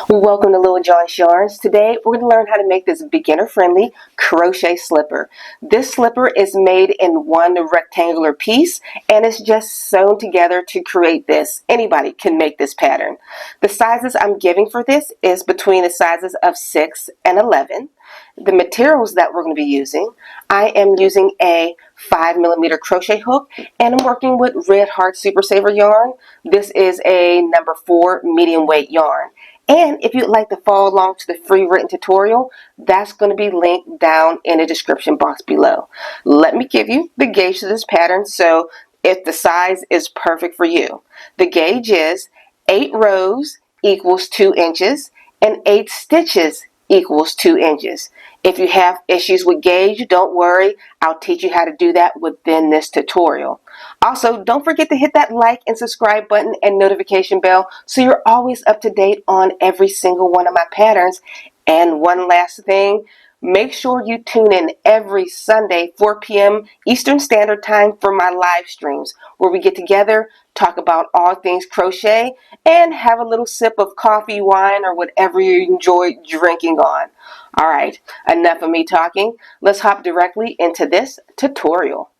Welcome to Little John's Yarns. Today we're going to learn how to make this beginner-friendly crochet slipper. This slipper is made in one rectangular piece and it's just sewn together to create this. Anybody can make this pattern. The sizes I'm giving for this is between the sizes of 6 and 11. The materials that we're going to be using, I am using a 5mm crochet hook and I'm working with Red Heart Super Saver yarn. This is a number 4 medium weight yarn. And if you'd like to follow along to the free written tutorial, that's going to be linked down in the description box below. Let me give you the gauge of this pattern so if the size is perfect for you. The gauge is 8 rows equals 2 inches and 8 stitches equals 2 inches. If you have issues with gauge, don't worry. I'll teach you how to do that within this tutorial. Also, don't forget to hit that like and subscribe button and notification bell so you're always up to date on every single one of my patterns. And one last thing, make sure you tune in every Sunday, 4 p.m. Eastern Standard Time for my live streams where we get together, talk about all things crochet, and have a little sip of coffee, wine, or whatever you enjoy drinking on. All right, enough of me talking. Let's hop directly into this tutorial.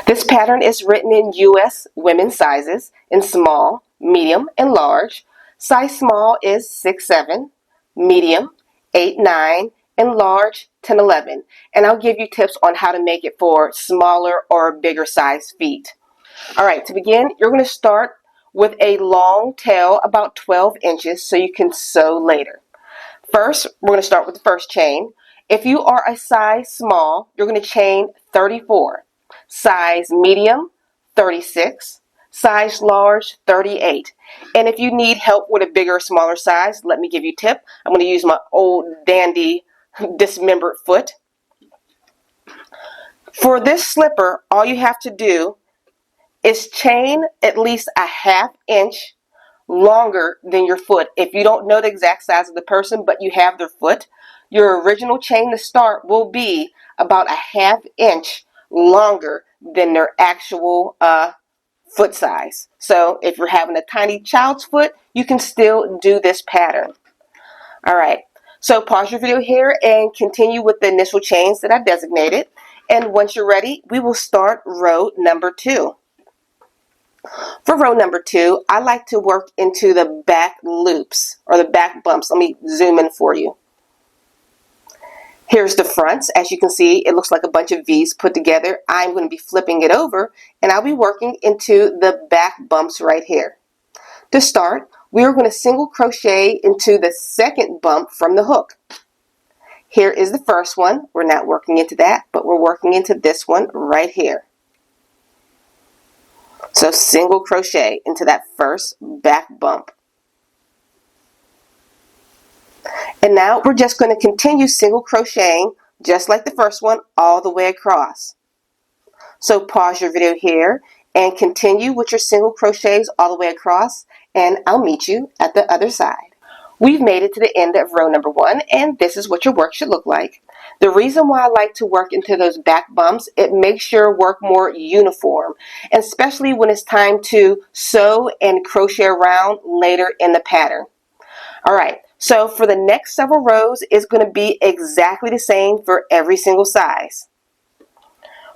This pattern is written in U.S. women's sizes in small, medium, and large. Size small is 6-7, medium 8-9, and large 10-11. And I'll give you tips on how to make it for smaller or bigger size feet. All right, to begin, you're going to start with a long tail about 12 inches so you can sew later. First, we're going to start with the first chain. If you are a size small, you're going to chain 34. Size medium, 36. Size large, 38. And if you need help with a bigger or smaller size, let me give you a tip. I'm going to use my old dandy dismembered foot. For this slipper, all you have to do is chain at least a ½ inch longer than your foot. If you don't know the exact size of the person, but you have their foot, your original chain to start will be about a ½ inch longer than their actual foot size. So if you're having a tiny child's foot, you can still do this pattern. All right, so pause your video here and continue with the initial chains that I designated. And once you're ready, we will start row number 2. For row number 2, I like to work into the back loops or the back bumps. Let me zoom in for you. Here's the fronts. As you can see, it looks like a bunch of V's put together. I'm going to be flipping it over and I'll be working into the back bumps right here. To start, we are going to single crochet into the second bump from the hook. Here is the first one. We're not working into that, but we're working into this one right here. So single crochet into that first back bump. And now we're just going to continue single crocheting just like the first one all the way across. So pause your video here and continue with your single crochets all the way across and I'll meet you at the other side. We've made it to the end of row number 1 and this is what your work should look like. The reason why I like to work into those back bumps, it makes your work more uniform, and especially when it's time to sew and crochet around later in the pattern. All right, so for the next several rows, it's going to be exactly the same for every single size.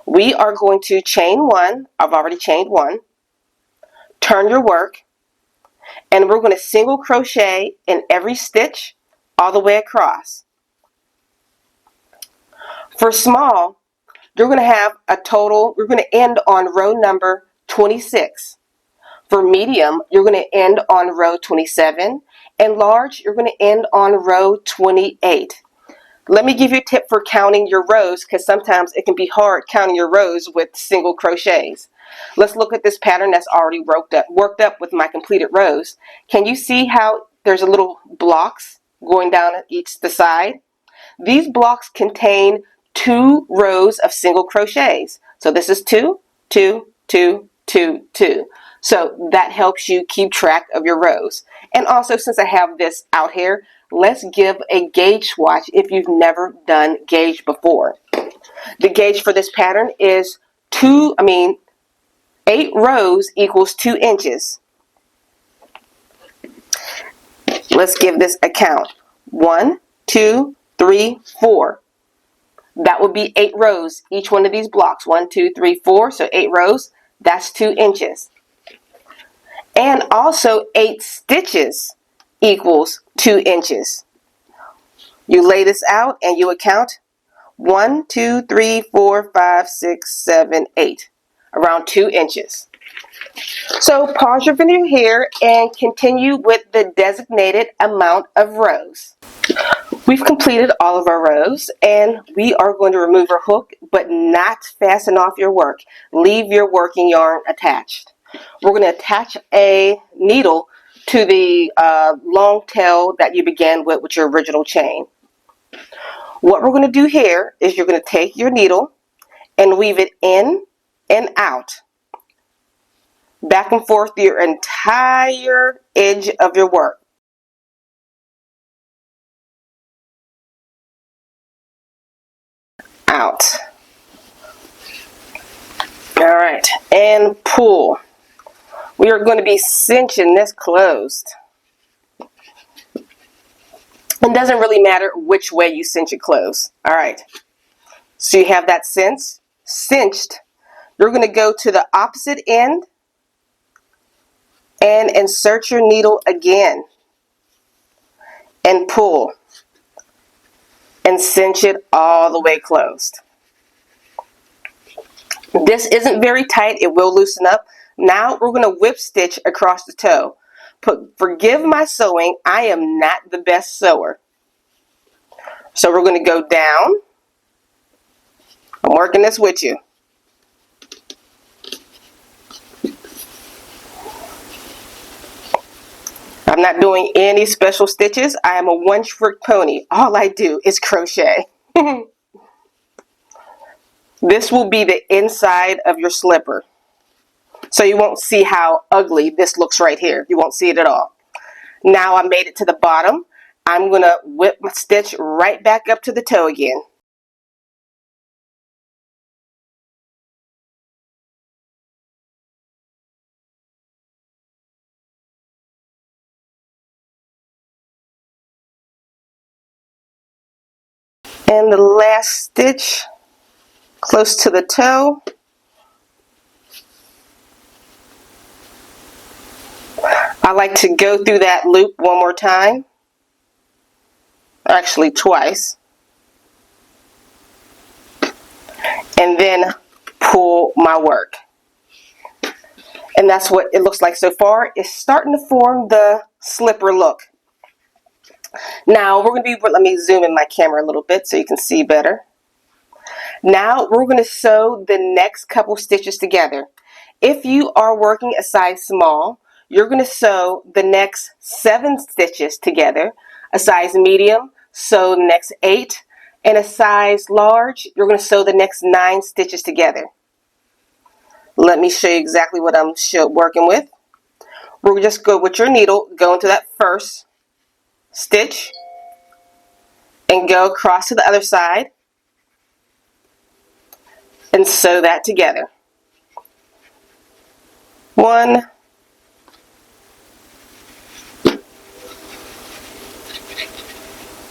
We are going to chain 1. I've already chained 1. Turn your work, and we're going to single crochet in every stitch all the way across. For small, you're going to have a total, we're going to end on row number 26. For medium, you're going to end on row 27. And large, you're going to end on row 28. Let me give you a tip for counting your rows because sometimes it can be hard counting your rows with single crochets. Let's look at this pattern that's already worked up with my completed rows. Can you see how there's a little blocks going down each the side? These blocks contain 2 rows of single crochets. So this is 2, 2, 2, 2, 2. So that helps you keep track of your rows. And also, since I have this out here, let's give a gauge swatch if you've never done gauge before. The gauge for this pattern is 8 rows equals 2 inches. Let's give this a count. 1, 2, 3, 4. That would be 8 rows, each one of these blocks. 1, 2, 3, 4, so 8 rows. That's 2 inches. And also 8 stitches equals 2 inches. You lay this out and you would count 1, 2, 3, 4, 5, 6, 7, 8. Around 2 inches. So pause your video here and continue with the designated amount of rows. We've completed all of our rows and we are going to remove our hook, but not fasten off your work. Leave your working yarn attached. We're going to attach a needle to the long tail that you began with your original chain. What we're going to do here is you're going to take your needle and weave it in and out, back and forth your entire edge of your work. Out. Alright, and pull. We are going to be cinching this closed. It doesn't really matter which way you cinch it closed. Alright, so you have that cinched. You're going to go to the opposite end and insert your needle again and pull and cinch it all the way closed. This isn't very tight, it will loosen up. Now we're going to whip stitch across the toe. Forgive my sewing, I am not the best sewer. So we're going to go down. I'm working this with you. I'm not doing any special stitches. I am a one-trick pony. All I do is crochet. This will be the inside of your slipper. So you won't see how ugly this looks right here. You won't see it at all. Now I made it to the bottom. I'm going to whip my stitch right back up to the toe again. And the last stitch close to the toe. I like to go through that loop one more time. Actually twice. And then pull my work. And that's what it looks like so far. It's starting to form the slipper look. Now we're going to be, let me zoom in my camera a little bit so you can see better. Now we're going to sew the next couple stitches together. If you are working a size small, you're going to sew the next 7 stitches together. A size medium, sew the next 8. And a size large, you're going to sew the next 9 stitches together. Let me show you exactly what I'm working with. We'll just go with your needle, go into that first stitch and go across to the other side and sew that together. 1,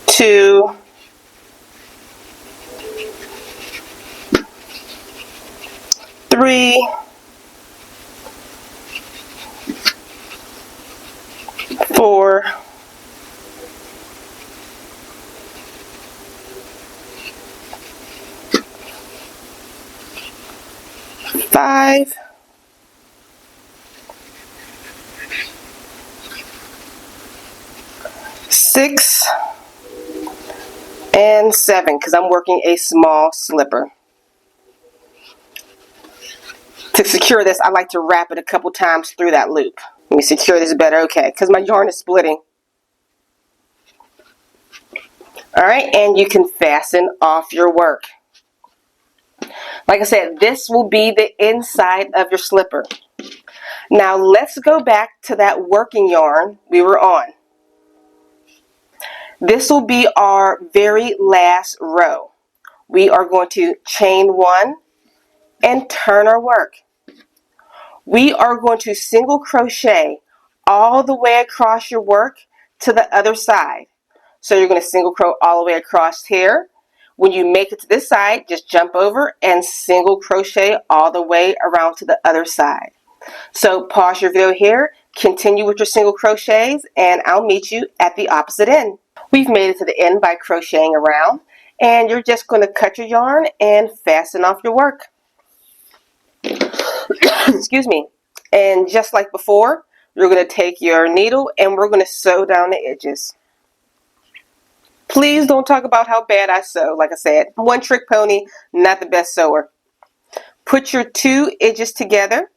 2, 3, 4, 5, 6, and 7 because I'm working a small slipper. To secure this, I like to wrap it a couple times through that loop. Let me secure this better, okay, because my yarn is splitting. Alright, and you can fasten off your work. Like I said, this will be the inside of your slipper. Now let's go back to that working yarn we were on. This will be our very last row. We are going to chain 1 and turn our work. We are going to single crochet all the way across your work to the other side. So you're going to single crochet all the way across here. When you make it to this side, just jump over and single crochet all the way around to the other side. So pause your video here, continue with your single crochets, and I'll meet you at the opposite end. We've made it to the end by crocheting around, and you're just going to cut your yarn and fasten off your work. Excuse me. And just like before, you're going to take your needle and we're going to sew down the edges. Please don't talk about how bad I sew. Like I said, one trick pony, not the best sewer. Put your two edges together,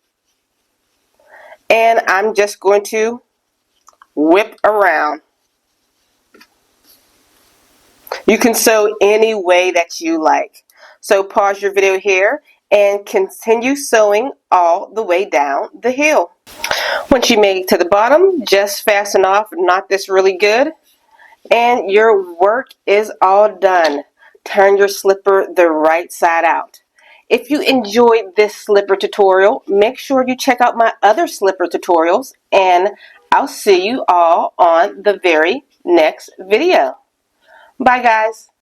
and I'm just going to whip around. You can sew any way that you like. So pause your video here and continue sewing all the way down the heel. Once you make it to the bottom, just fasten off, knot this really good, and your work is all done. Turn your slipper the right side out. If you enjoyed this slipper tutorial, make sure you check out my other slipper tutorials, and I'll see you all on the very next video. Bye guys.